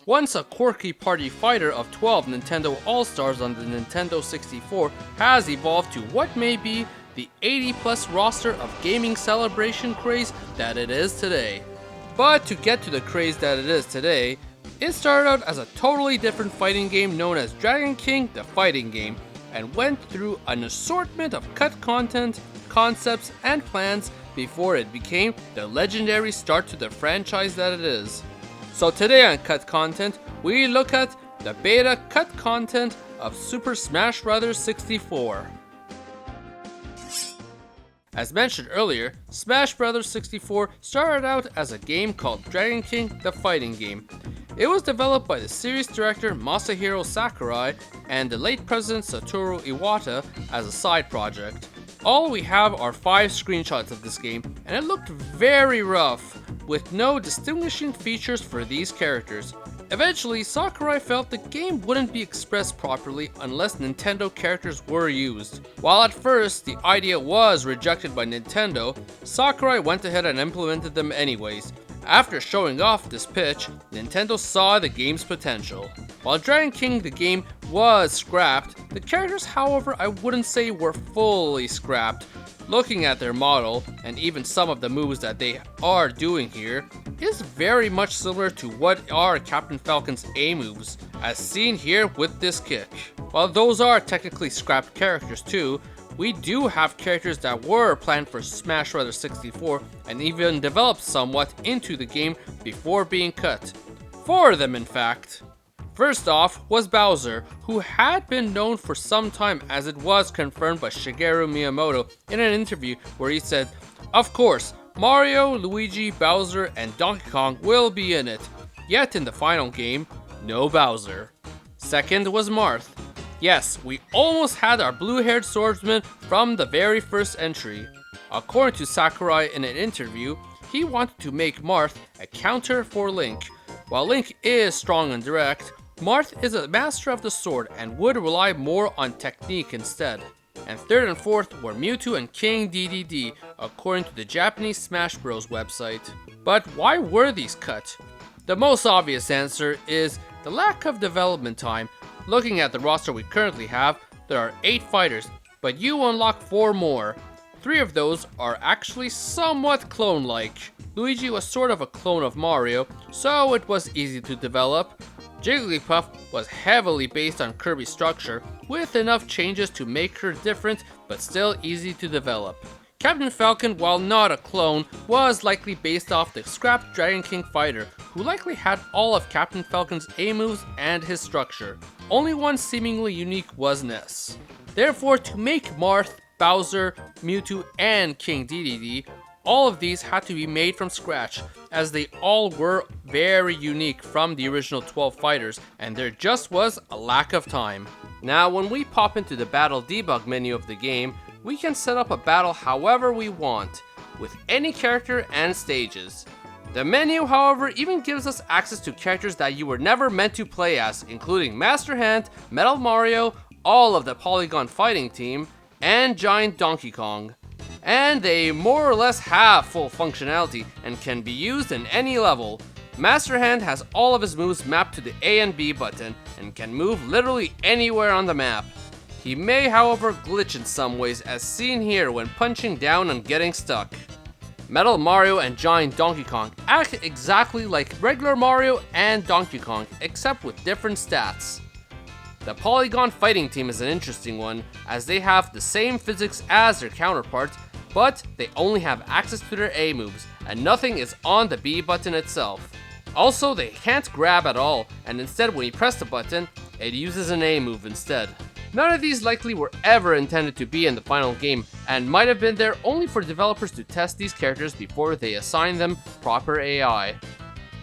Once a quirky party fighter of 12 Nintendo All-Stars on the Nintendo 64 has evolved to what may be the 80-plus roster of gaming celebration craze that it is today. But to get to the craze that it is today, it started out as a totally different fighting game known as Dragon King: The Fighting Game, and went through an assortment of cut content, concepts, and plans before it became the legendary start to the franchise that it is. So today on Cut Content, we look at the beta cut content of Super Smash Bros. 64. As mentioned earlier, Smash Bros. 64 started out as a game called Dragon King: The Fighting Game. It was developed by the series director Masahiro Sakurai and the late president Satoru Iwata as a side project. All we have are 5 screenshots of this game, and it looked very rough, with no distinguishing features for these characters. Eventually, Sakurai felt the game wouldn't be expressed properly unless Nintendo characters were used. While at first the idea was rejected by Nintendo, Sakurai went ahead and implemented them anyways. After showing off this pitch, Nintendo saw the game's potential. While Dragon King the game was scrapped, the characters, however, I wouldn't say were fully scrapped. Looking at their model, and even some of the moves that they are doing here, is very much similar to what are Captain Falcon's A moves, as seen here with this kick. While those are technically scrapped characters too, we do have characters that were planned for Smash Bros. 64 and even developed somewhat into the game before being cut. 4 of them in fact. First off was Bowser, who had been known for some time, as it was confirmed by Shigeru Miyamoto in an interview where he said, "Of course, Mario, Luigi, Bowser, and Donkey Kong will be in it, yet in the final game, no Bowser." Second was Marth. Yes, we almost had our blue-haired swordsman from the very first entry. According to Sakurai in an interview, he wanted to make Marth a counter for Link. While Link is strong and direct, Marth is a master of the sword and would rely more on technique instead. And third and fourth were Mewtwo and King Dedede, according to the Japanese Smash Bros. Website. But why were these cut? The most obvious answer is the lack of development time. Looking at the roster we currently have, there are 8 fighters, but you unlock 4 more. 3 of those are actually somewhat clone-like. Luigi was sort of a clone of Mario, so it was easy to develop. Jigglypuff was heavily based on Kirby's structure, with enough changes to make her different, but still easy to develop. Captain Falcon, while not a clone, was likely based off the scrapped Dragon King fighter, who likely had all of Captain Falcon's A moves and his structure. Only one seemingly unique was Ness. Therefore, to make Marth, Bowser, Mewtwo, and King Dedede, all of these had to be made from scratch, as they all were very unique from the original 12 fighters, and there just was a lack of time. Now, when we pop into the battle debug menu of the game, we can set up a battle however we want, with any character and stages. The menu, however, even gives us access to characters that you were never meant to play as, including Master Hand, Metal Mario, all of the Polygon Fighting Team, and Giant Donkey Kong. And they more or less have full functionality and can be used in any level. Master Hand has all of his moves mapped to the A and B button and can move literally anywhere on the map. He may, however, glitch in some ways, as seen here when punching down and getting stuck. Metal Mario and Giant Donkey Kong act exactly like regular Mario and Donkey Kong, except with different stats. The Polygon Fighting Team is an interesting one, as they have the same physics as their counterparts, but they only have access to their A moves, and nothing is on the B button itself. Also, they can't grab at all, and instead when you press the button, it uses an A move instead. None of these likely were ever intended to be in the final game, and might have been there only for developers to test these characters before they assign them proper AI.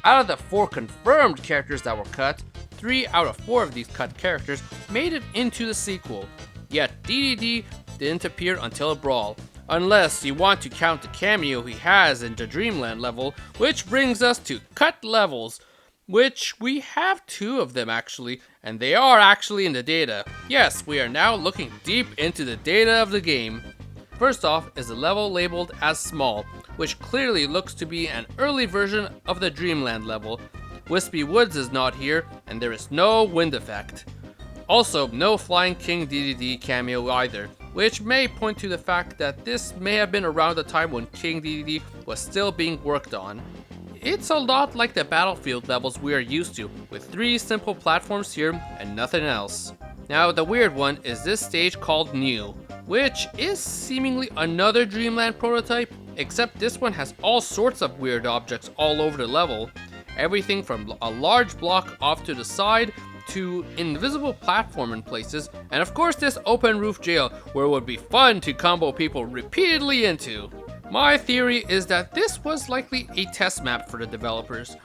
Out of the 4 confirmed characters that were cut, 3 out of 4 of these cut characters made it into the sequel, yet Dedede didn't appear until Brawl. Unless you want to count the cameo he has in the Dreamland level, which brings us to cut levels, which we have 2 of them actually, and they are actually in the data. Yes, we are now looking deep into the data of the game. First off is a level labeled as small, which clearly looks to be an early version of the Dreamland level. Wispy Woods is not here, and there is no wind effect. Also, no Flying King DDD cameo either, which may point to the fact that this may have been around the time when King DDD was still being worked on. It's a lot like the Battlefield levels we are used to, with 3 simple platforms here and nothing else. Now the weird one is this stage called New, which is seemingly another Dreamland prototype, except this one has all sorts of weird objects all over the level. Everything from a large block off to the side to invisible platform in places, and of course this open roof jail where it would be fun to combo people repeatedly into. My theory is that this was likely a test map for the developers.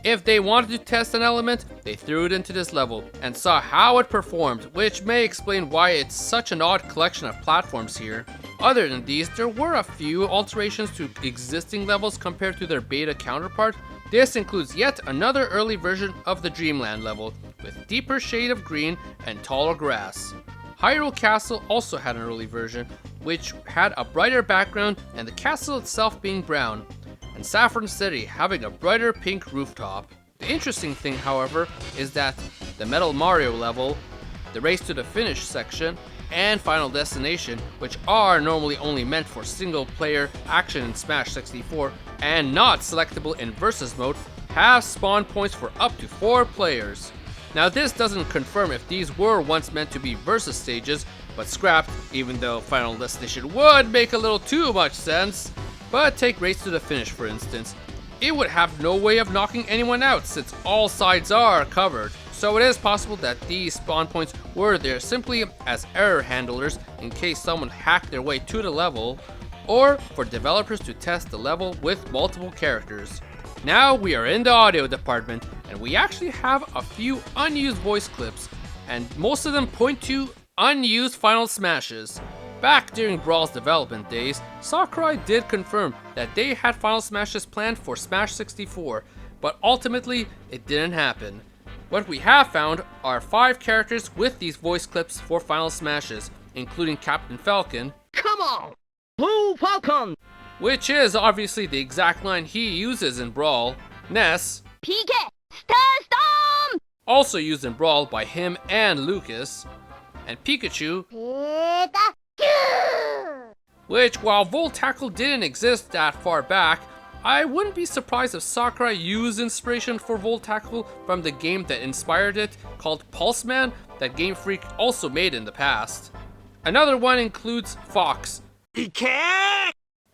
If they wanted to test an element, they threw it into this level and saw how it performed, which may explain why it's such an odd collection of platforms here. Other than these, there were a few alterations to existing levels compared to their beta counterpart. This includes yet another early version of the Dreamland level, with deeper shade of green and taller grass. Hyrule Castle also had an early version, which had a brighter background and the castle itself being brown, and Saffron City having a brighter pink rooftop. The interesting thing, however, is that the Metal Mario level, the Race to the Finish section, and Final Destination, which are normally only meant for single player action in Smash 64 and not selectable in Versus mode, have spawn points for up to 4 players. Now this doesn't confirm if these were once meant to be Versus stages, but scrapped, even though Final Destination would make a little too much sense. But take Race to the Finish for instance. It would have no way of knocking anyone out since all sides are covered. So it is possible that these spawn points were there simply as error handlers in case someone hacked their way to the level, or for developers to test the level with multiple characters. Now we are in the audio department, and we actually have a few unused voice clips, and most of them point to unused Final Smashes. Back during Brawl's development days, Sakurai did confirm that they had Final Smashes planned for Smash 64, but ultimately it didn't happen. What we have found are 5 characters with these voice clips for Final Smashes, including Captain Falcon. Come on! Blue Falcon! Which is obviously the exact line he uses in Brawl. Ness. PK! Starstorm! Also used in Brawl by him and Lucas. And Pikachu. Which, while Volt Tackle didn't exist that far back, I wouldn't be surprised if Sakurai used inspiration for Volt Tackle from the game that inspired it, called Pulseman, that Game Freak also made in the past. Another one includes Fox,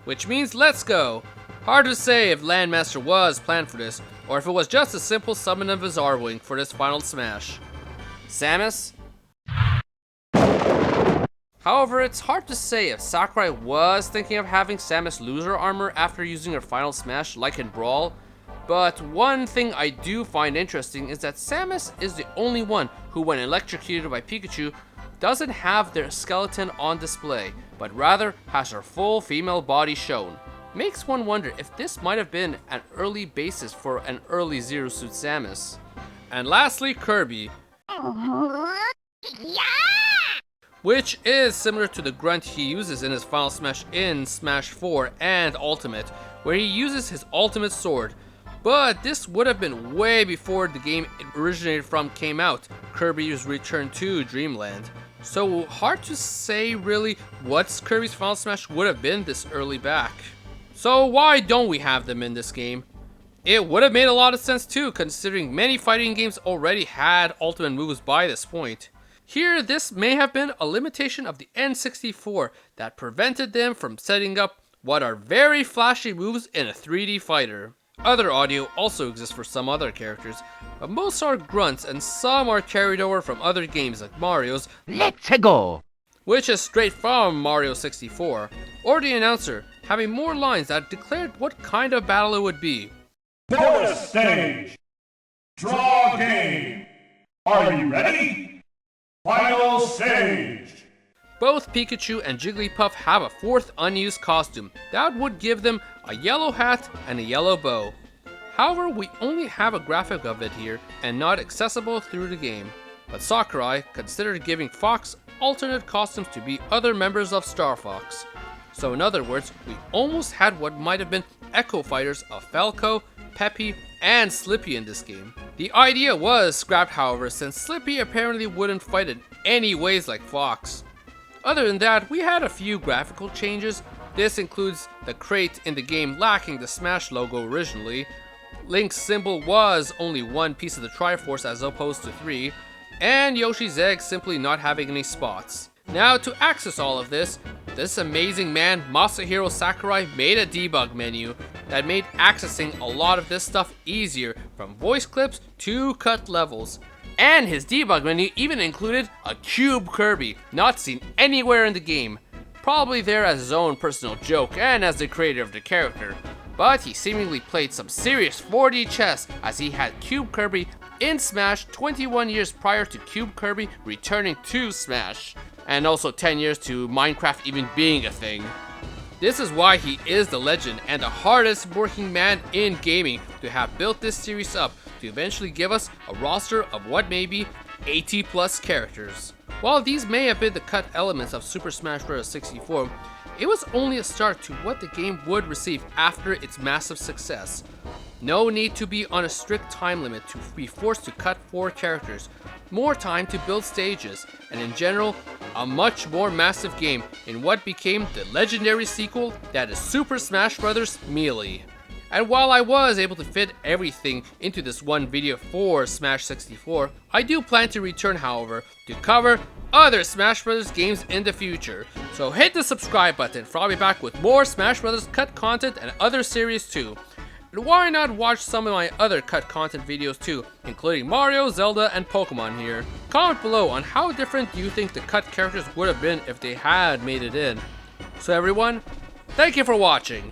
which means let's go. Hard to say if Landmaster was planned for this, or if it was just a simple summon of his R-Wing for this Final Smash. Samus? However, it's hard to say if Sakurai was thinking of having Samus lose her armor after using her Final Smash like in Brawl, but one thing I do find interesting is that Samus is the only one who, when electrocuted by Pikachu, doesn't have their skeleton on display, but rather has her full female body shown. Makes one wonder if this might have been an early basis for an early Zero Suit Samus. And lastly, Kirby. Which is similar to the grunt he uses in his Final Smash in Smash 4 and Ultimate, where he uses his ultimate sword. But this would have been way before the game it originated from came out, Kirby's Return to Dreamland. So hard to say really what Kirby's Final Smash would have been this early back. So why don't we have them in this game? It would have made a lot of sense too, considering many fighting games already had ultimate moves by this point. Here, this may have been a limitation of the N64 that prevented them from setting up what are very flashy moves in a 3D fighter. Other audio also exists for some other characters, but most are grunts and some are carried over from other games like Mario's Let's Go, which is straight from Mario 64, or the announcer having more lines that declared what kind of battle it would be. Bonus stage! Draw game! Are you ready? Final stage! Both Pikachu and Jigglypuff have a 4th unused costume that would give them a yellow hat and a yellow bow. However, we only have a graphic of it here and not accessible through the game. But Sakurai considered giving Fox alternate costumes to be other members of Star Fox. So in other words, we almost had what might have been Echo Fighters of Falco, Peppy, and Slippy in this game. The idea was scrapped, however, since Slippy apparently wouldn't fight it anyways like Fox. Other than that, we had a few graphical changes. This includes the crate in the game lacking the Smash logo originally. Link's symbol was only one piece of the Triforce as opposed to 3, and Yoshi's egg simply not having any spots. Now, to access all of this amazing man, Masahiro Sakurai, made a debug menu that made accessing a lot of this stuff easier, from voice clips to cut levels. And his debug menu even included a Cube Kirby, not seen anywhere in the game. Probably there as his own personal joke and as the creator of the character. But he seemingly played some serious 4D chess, as he had Cube Kirby in Smash 21 years prior to Cube Kirby returning to Smash, and also 10 years to Minecraft even being a thing. This is why he is the legend and the hardest working man in gaming to have built this series up to eventually give us a roster of what may be 80 plus characters. While these may have been the cut elements of Super Smash Bros. 64, it was only a start to what the game would receive after its massive success. No need to be on a strict time limit to be forced to cut 4 characters, more time to build stages, and in general, a much more massive game in what became the legendary sequel that is Super Smash Bros. Melee. And while I was able to fit everything into this one video for Smash 64, I do plan to return, however, to cover other Smash Bros. Games in the future. So hit the subscribe button for I'll be back with more Smash Bros. Cut content and other series too. And why not watch some of my other cut content videos too, including Mario, Zelda, and Pokemon here. Comment below on how different you think the cut characters would have been if they had made it in. So everyone, thank you for watching.